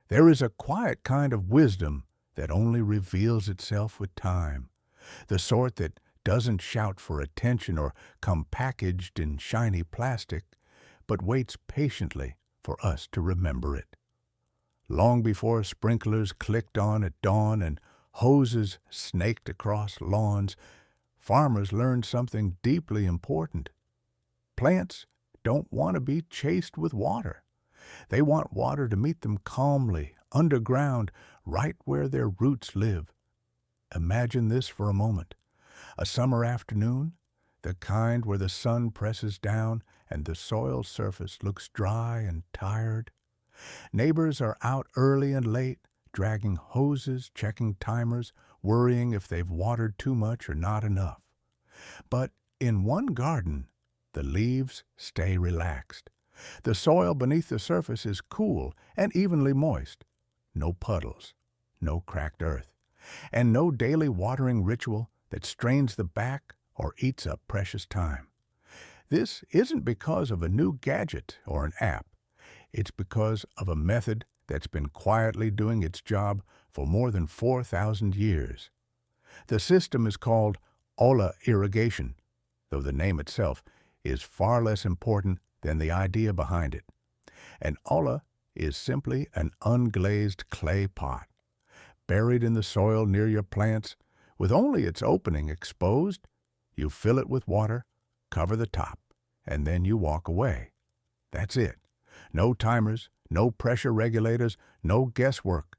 There is a quiet kind of wisdom that only reveals itself with time, the sort that doesn't shout for attention or come packaged in shiny plastic, but waits patiently for us to remember it. Long before sprinklers clicked on at dawn and hoses snaked across lawns, farmers learned something deeply important. Plants don't want to be chased with water. They want water to meet them calmly, underground, right where their roots live. Imagine this for a moment. A summer afternoon, the kind where the sun presses down and the soil surface looks dry and tired. Neighbors are out early and late, dragging hoses, checking timers, worrying if they've watered too much or not enough. But in one garden, the leaves stay relaxed. The soil beneath the surface is cool and evenly moist. No puddles, no cracked earth, and no daily watering ritual that strains the back or eats up precious time. This isn't because of a new gadget or an app. It's because of a method that's been quietly doing its job for more than 4,000 years. The system is called irrigation, though the name itself is far less important than the idea behind it. An olla is simply an unglazed clay pot, buried in the soil near your plants, with only its opening exposed. You fill it with water, cover the top, and then you walk away. That's it. No timers, no pressure regulators, no guesswork.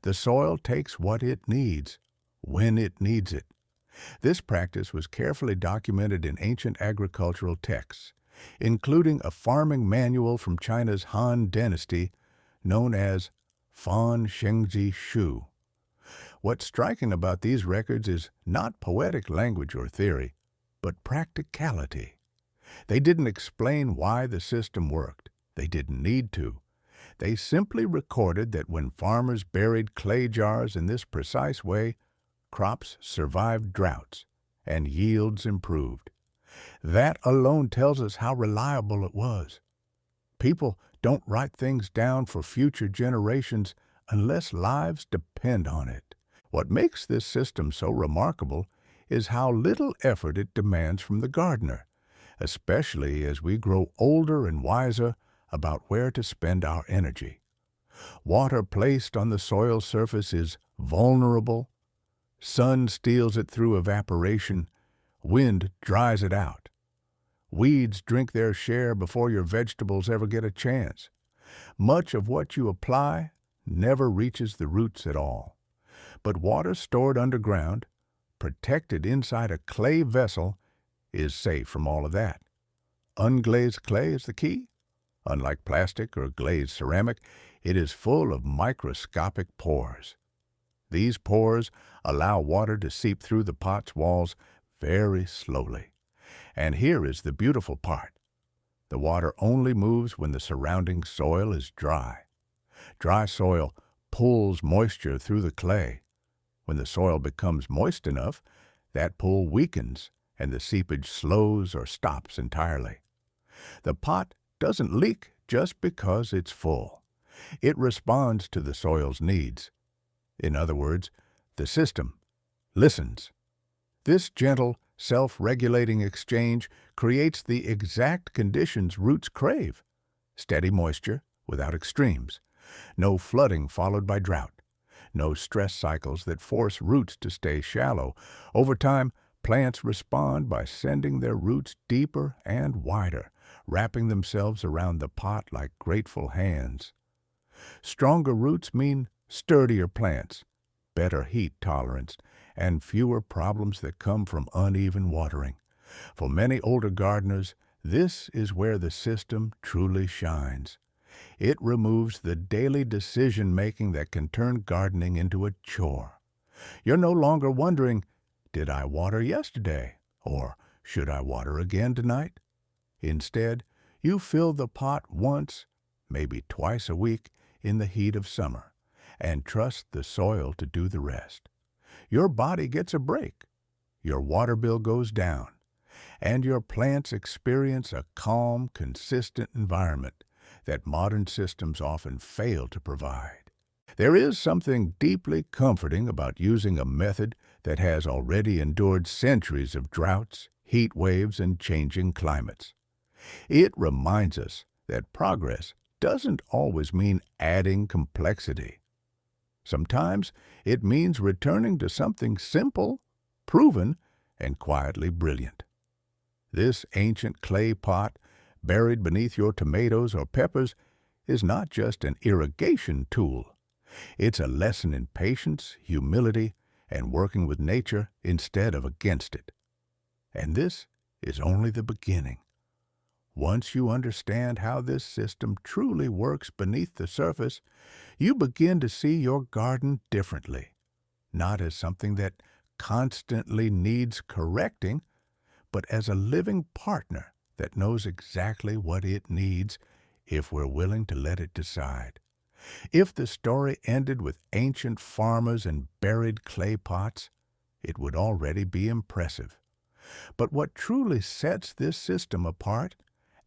The soil takes what it needs, when it needs it. This practice was carefully documented in ancient agricultural texts, including a farming manual from China's Han Dynasty known as Fan Shengji Shu. What's striking about these records is not poetic language or theory, but practicality. They didn't explain why the system worked. They didn't need to. They simply recorded that when farmers buried clay jars in this precise way, crops survived droughts and yields improved. That alone tells us how reliable it was. People don't write things down for future generations unless lives depend on it. What makes this system so remarkable is how little effort it demands from the gardener, especially as we grow older and wiser about where to spend our energy. Water placed on the soil surface is vulnerable. Sun steals it through evaporation. Wind dries it out. Weeds drink their share before your vegetables ever get a chance. Much of what you apply never reaches the roots at all. But water stored underground, protected inside a clay vessel, is safe from all of that. Unglazed clay is the key. Unlike plastic or glazed ceramic, it is full of microscopic pores. These pores allow water to seep through the pot's walls very slowly. And here is the beautiful part. The water only moves when the surrounding soil is dry. Dry soil pulls moisture through the clay. When the soil becomes moist enough, that pull weakens and the seepage slows or stops entirely. The pot doesn't leak just because it's full. It responds to the soil's needs. In other words, the system listens. This gentle, self-regulating exchange creates the exact conditions roots crave. Steady moisture without extremes. No flooding followed by drought. No stress cycles that force roots to stay shallow. Over time, plants respond by sending their roots deeper and wider, wrapping themselves around the pot like grateful hands. Stronger roots mean sturdier plants, better heat tolerance, and fewer problems that come from uneven watering. For many older gardeners, this is where the system truly shines. It removes the daily decision-making that can turn gardening into a chore. You're no longer wondering, did I water yesterday? Or should I water again tonight? Instead, you fill the pot once, maybe twice a week in the heat of summer, and trust the soil to do the rest. Your body gets a break. Your water bill goes down, and your plants experience a calm, consistent environment that modern systems often fail to provide. There is something deeply comforting about using a method that has already endured centuries of droughts, heat waves, and changing climates. It reminds us that progress doesn't always mean adding complexity. Sometimes it means returning to something simple, proven, and quietly brilliant. This ancient clay pot, buried beneath your tomatoes or peppers, is not just an irrigation tool. It's a lesson in patience, humility, and working with nature instead of against it. And this is only the beginning. Once you understand how this system truly works beneath the surface, you begin to see your garden differently, not as something that constantly needs correcting, but as a living partner that knows exactly what it needs if we're willing to let it decide. If the story ended with ancient farmers and buried clay pots, it would already be impressive. But what truly sets this system apart,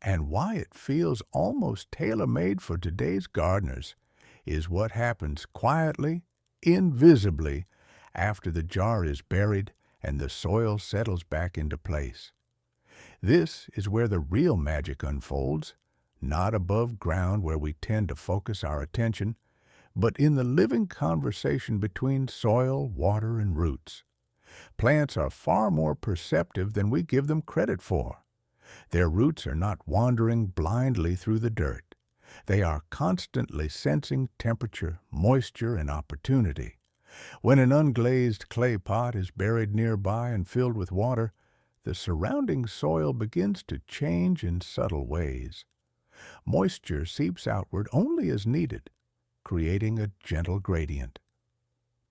and why it feels almost tailor-made for today's gardeners, is what happens quietly, invisibly, after the jar is buried and the soil settles back into place. This is where the real magic unfolds, not above ground where we tend to focus our attention, but in the living conversation between soil, water, and roots. Plants are far more perceptive than we give them credit for. Their roots are not wandering blindly through the dirt. They are constantly sensing temperature, moisture, and opportunity. When an unglazed clay pot is buried nearby and filled with water, the surrounding soil begins to change in subtle ways. Moisture seeps outward only as needed, creating a gentle gradient.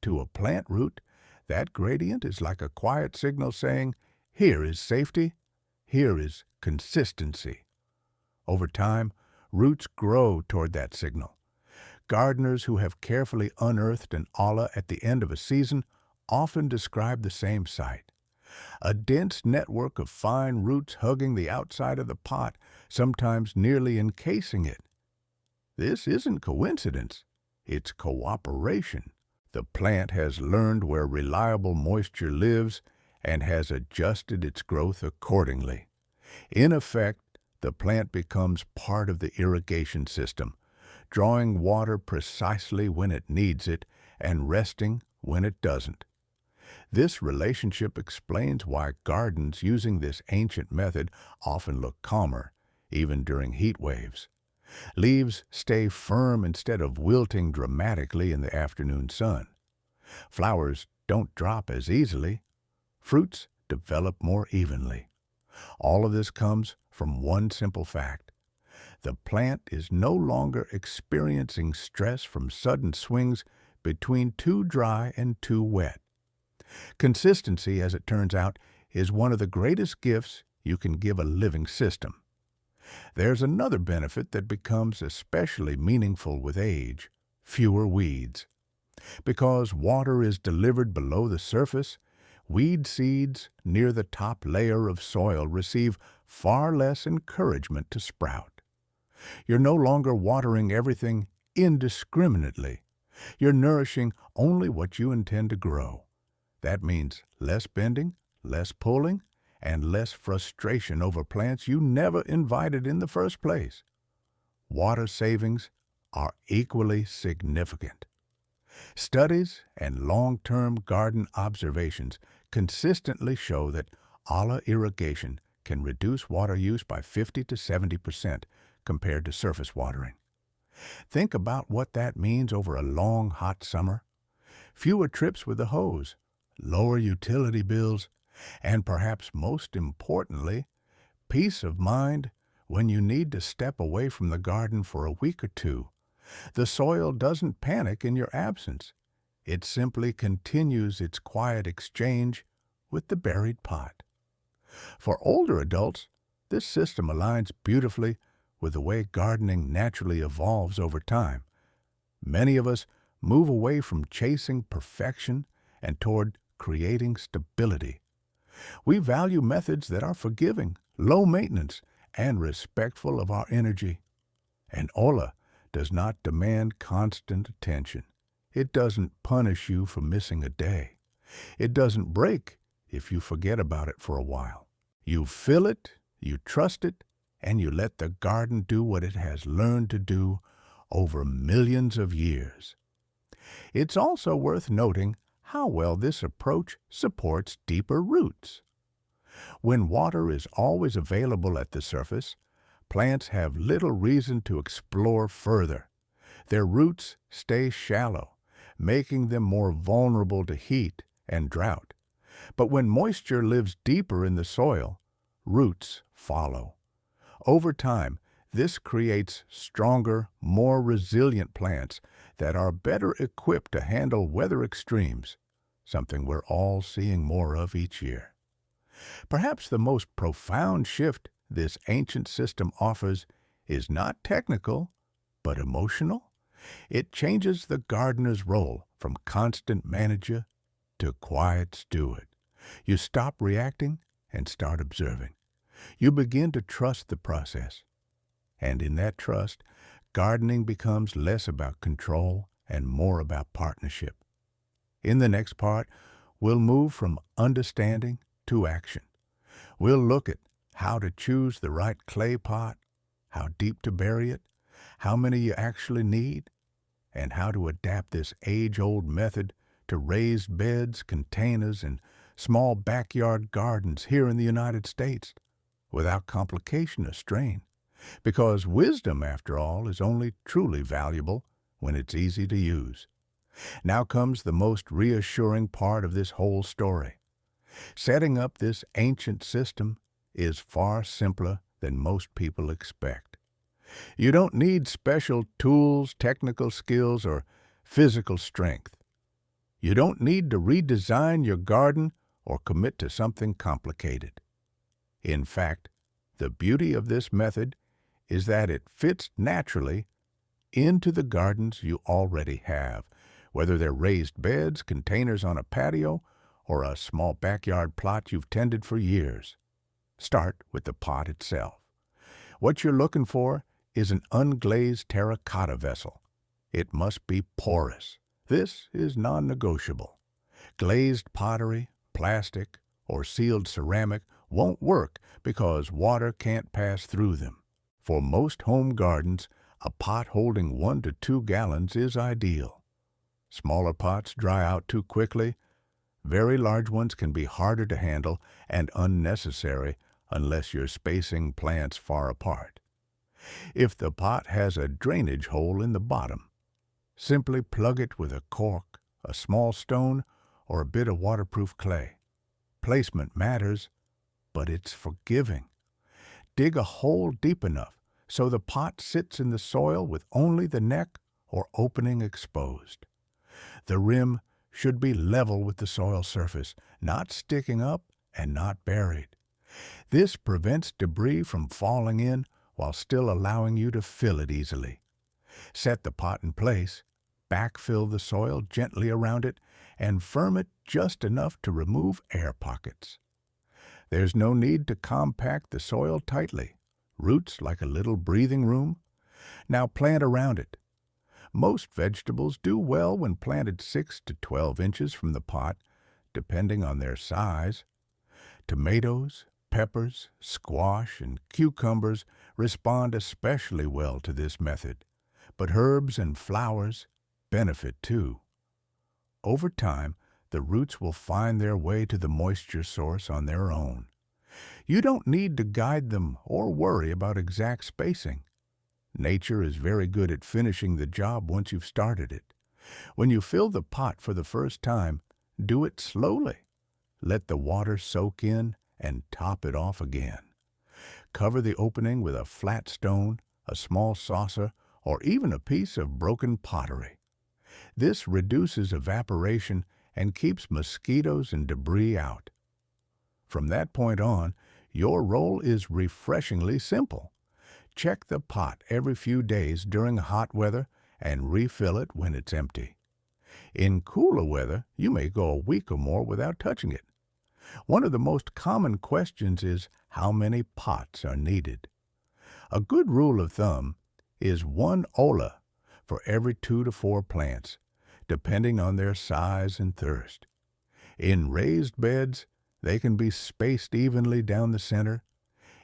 To a plant root, that gradient is like a quiet signal saying, "Here is safety, here is consistency." Over time, roots grow toward that signal. Gardeners who have carefully unearthed an olla at the end of a season often describe the same sight. A dense network of fine roots hugging the outside of the pot, sometimes nearly encasing it. This isn't coincidence, it's cooperation. The plant has learned where reliable moisture lives and has adjusted its growth accordingly. In effect, the plant becomes part of the irrigation system, drawing water precisely when it needs it and resting when it doesn't. This relationship explains why gardens using this ancient method often look calmer, even during heat waves. Leaves stay firm instead of wilting dramatically in the afternoon sun. Flowers don't drop as easily. Fruits develop more evenly. All of this comes from one simple fact. The plant is no longer experiencing stress from sudden swings between too dry and too wet. Consistency, as it turns out, is one of the greatest gifts you can give a living system. There's another benefit that becomes especially meaningful with age: fewer weeds. Because water is delivered below the surface, weed seeds near the top layer of soil receive far less encouragement to sprout. You're no longer watering everything indiscriminately. You're nourishing only what you intend to grow. That means less bending, less pulling, and less frustration over plants you never invited in the first place. Water savings are equally significant. Studies and long-term garden observations consistently show that olla irrigation can reduce water use by 50 to 70% compared to surface watering. Think about what that means over a long, hot summer. Fewer trips with the hose, lower utility bills, and perhaps most importantly, peace of mind when you need to step away from the garden for a week or two. The soil doesn't panic in your absence. It simply continues its quiet exchange with the buried pot. For older adults, this system aligns beautifully with the way gardening naturally evolves over time. Many of us move away from chasing perfection and toward creating stability. We value methods that are forgiving, low maintenance, and respectful of our energy. And olla does not demand constant attention. It doesn't punish you for missing a day. It doesn't break if you forget about it for a while. You fill it, you trust it, and you let the garden do what it has learned to do over millions of years. It's also worth noting how well this approach supports deeper roots. When water is always available at the surface, plants have little reason to explore further. Their roots stay shallow, making them more vulnerable to heat and drought. But when moisture lives deeper in the soil, roots follow. Over time, this creates stronger, more resilient plants that are better equipped to handle weather extremes, something we're all seeing more of each year. Perhaps the most profound shift this ancient system offers is not technical, but emotional. It changes the gardener's role from constant manager to quiet steward. You stop reacting and start observing. You begin to trust the process. And in that trust, gardening becomes less about control and more about partnership. In the next part, we'll move from understanding to action. We'll look at how to choose the right clay pot, how deep to bury it, how many you actually need, and how to adapt this age-old method to raised beds, containers, and small backyard gardens here in the United States without complication or strain. Because wisdom, after all, is only truly valuable when it's easy to use. Now comes the most reassuring part of this whole story. Setting up this ancient system is far simpler than most people expect. You don't need special tools, technical skills, or physical strength. You don't need to redesign your garden or commit to something complicated. In fact, the beauty of this method is that it fits naturally into the gardens you already have, whether they're raised beds, containers on a patio, or a small backyard plot you've tended for years. Start with the pot itself. What you're looking for is an unglazed terracotta vessel. It must be porous. This is non-negotiable. Glazed pottery, plastic, or sealed ceramic won't work because water can't pass through them. For most home gardens, a pot holding 1 to 2 gallons is ideal. Smaller pots dry out too quickly. Very large ones can be harder to handle and unnecessary unless you're spacing plants far apart. If the pot has a drainage hole in the bottom, simply plug it with a cork, a small stone, or a bit of waterproof clay. Placement matters, but it's forgiving. Dig a hole deep enough so the pot sits in the soil with only the neck or opening exposed. The rim should be level with the soil surface, not sticking up and not buried. This prevents debris from falling in while still allowing you to fill it easily. Set the pot in place, backfill the soil gently around it, and firm it just enough to remove air pockets. There's no need to compact the soil tightly. Roots like a little breathing room. Now plant around it. Most vegetables do well when planted 6 to 12 inches from the pot, depending on their size. Tomatoes, peppers, squash, and cucumbers respond especially well to this method, but herbs and flowers benefit too. Over time, the roots will find their way to the moisture source on their own. You don't need to guide them or worry about exact spacing. Nature is very good at finishing the job once you've started it. When you fill the pot for the first time, do it slowly. Let the water soak in and top it off again. Cover the opening with a flat stone, a small saucer, or even a piece of broken pottery. This reduces evaporation and keeps mosquitoes and debris out. From that point on, your role is refreshingly simple. Check the pot every few days during hot weather and refill it when it's empty. In cooler weather, you may go a week or more without touching it. One of the most common questions is how many pots are needed. A good rule of thumb is 1 ola for every 2 to 4 plants, depending on their size and thirst. In raised beds, they can be spaced evenly down the center.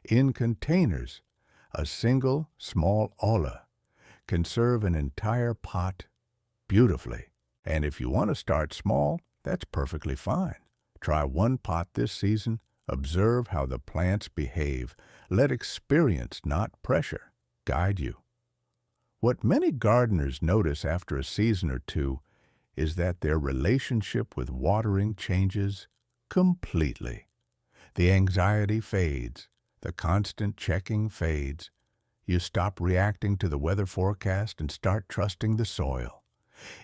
In containers, a single small olla can serve an entire pot beautifully. And if you want to start small, that's perfectly fine. Try one pot this season. Observe how the plants behave. Let experience, not pressure, guide you. What many gardeners notice after a season or two is that their relationship with watering changes completely. The anxiety fades. The constant checking fades. You stop reacting to the weather forecast and start trusting the soil.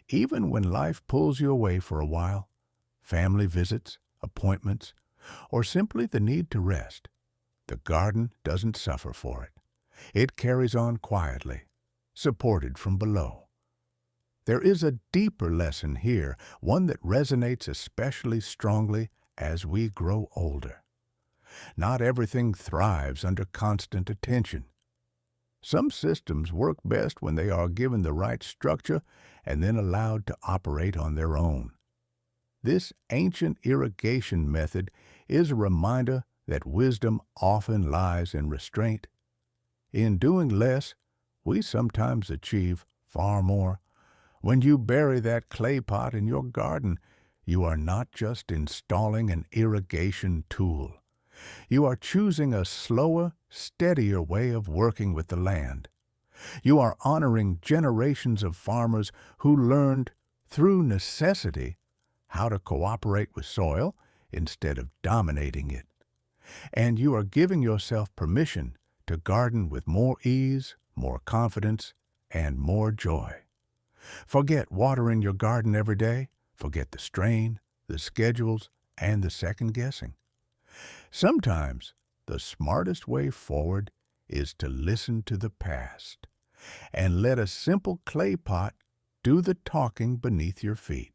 Even when life pulls you away for a while, family visits, appointments, or simply the need to rest, the garden doesn't suffer for it. It carries on quietly, supported from below. There is a deeper lesson here, one that resonates especially strongly as we grow older. Not everything thrives under constant attention. Some systems work best when they are given the right structure and then allowed to operate on their own. This ancient irrigation method is a reminder that wisdom often lies in restraint. In doing less, we sometimes achieve far more. When you bury that clay pot in your garden, you are not just installing an irrigation tool. You are choosing a slower, steadier way of working with the land. You are honoring generations of farmers who learned, through necessity, how to cooperate with soil instead of dominating it. And you are giving yourself permission to garden with more ease, more confidence, and more joy. Forget watering your garden every day. Forget the strain, the schedules, and the second guessing. Sometimes the smartest way forward is to listen to the past and let a simple clay pot do the talking beneath your feet.